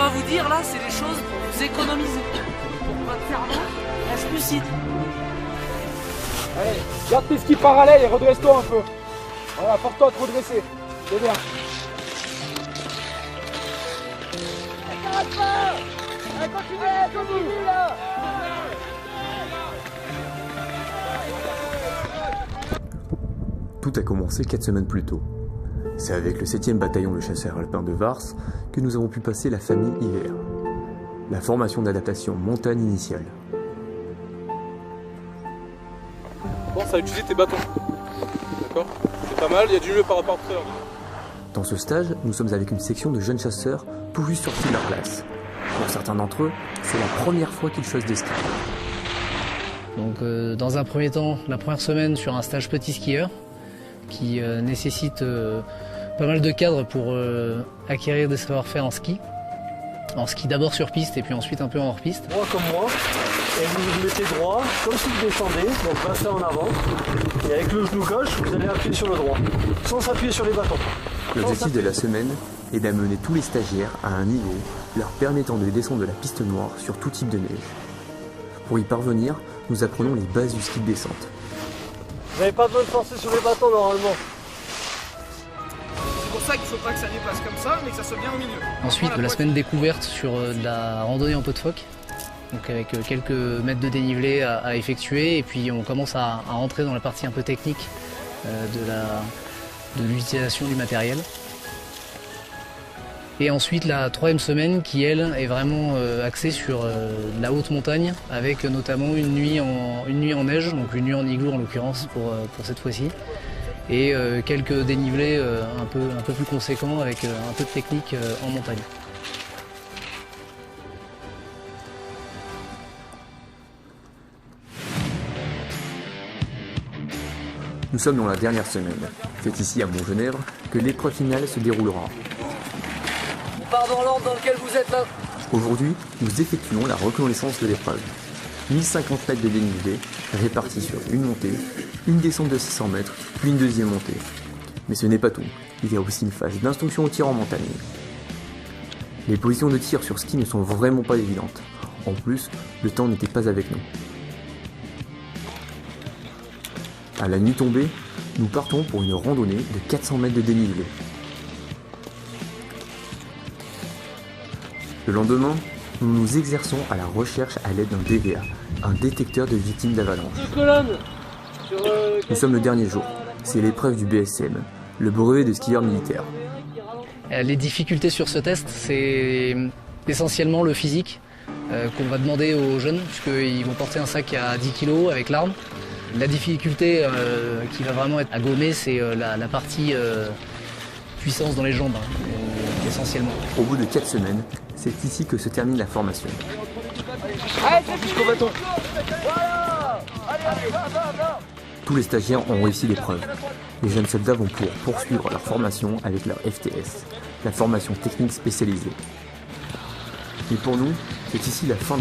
va vous dire là, c'est des choses pour vous économiser. Pour votre cerveau reste lucide. Allez, garde tes skis parallèles et redresse-toi un peu. Voilà, porte-toi à te redresser. C'est bien. Continue là. Tout a commencé 4 semaines plus tôt. C'est avec le 7e bataillon de chasseurs alpins de Vars que nous avons pu passer la famille hiver. La formation d'adaptation montagne initiale. Bon, ça va utiliser tes bâtons. D'accord? C'est pas mal, il y a du mieux par rapport à tout à l'heure. Dans ce stage, nous sommes avec une section de jeunes chasseurs tout juste sortis de leur classe. Pour certains d'entre eux, c'est la première fois qu'ils choisissent des skis. Donc dans un premier temps, la première semaine sur un stage petit skieur qui nécessite pas mal de cadres pour acquérir des savoir-faire en ski. En ski d'abord sur piste et puis ensuite un peu en hors-piste. Droit comme moi, et vous vous mettez droit, comme si vous descendez, donc passez en avant, et avec le genou gauche, vous allez appuyer sur le droit, sans s'appuyer sur les bâtons. L'objectif de la semaine est d'amener tous les stagiaires à un niveau leur permettant de descendre de la piste noire sur tout type de neige. Pour y parvenir, nous apprenons les bases du ski de descente. Vous n'avez pas besoin de forcer sur les bâtons normalement. C'est pour ça qu'il ne faut pas que ça dépasse comme ça, mais que ça soit bien au milieu. Ensuite, de la semaine découverte sur de la randonnée en peau de phoque, donc avec quelques mètres de dénivelé à effectuer, et puis on commence à rentrer dans la partie un peu technique de l'utilisation du matériel. Et ensuite la 3e semaine qui elle est vraiment axée sur la haute montagne avec notamment une nuit en neige, donc une nuit en igloo en l'occurrence pour cette fois-ci, et quelques dénivelés un peu plus conséquents avec un peu de technique en montagne. Nous sommes dans la dernière semaine. C'est ici à Montgenèvre que l'épreuve finale se déroulera. On part dans l'ordre dans lequel vous êtes là. Aujourd'hui, nous effectuons la reconnaissance de l'épreuve. 1050 mètres de dénivelé, répartis sur une montée, une descente de 600 mètres, puis une deuxième montée. Mais ce n'est pas tout, il y a aussi une phase d'instruction au tir en montagne. Les positions de tir sur ski ne sont vraiment pas évidentes. En plus, le temps n'était pas avec nous. À la nuit tombée, nous partons pour une randonnée de 400 mètres de dénivelé. Le lendemain, nous nous exerçons à la recherche à l'aide d'un DVA, un détecteur de victimes d'avalanche. Nous sommes le dernier jour, c'est l'épreuve du BSM, le brevet de skieur militaire. Les difficultés sur ce test, c'est essentiellement le physique qu'on va demander aux jeunes, puisqu'ils vont porter un sac à 10 kg avec l'arme. La difficulté qui va vraiment être à gommer, c'est la partie puissance dans les jambes, essentiellement. Au bout de 4 semaines, c'est ici que se termine la formation. Allez, jusqu'au bâton. Tous les stagiaires ont réussi l'épreuve. Les jeunes soldats vont pouvoir poursuivre leur formation avec leur FTS, la formation technique spécialisée. Mais pour nous, c'est ici la fin de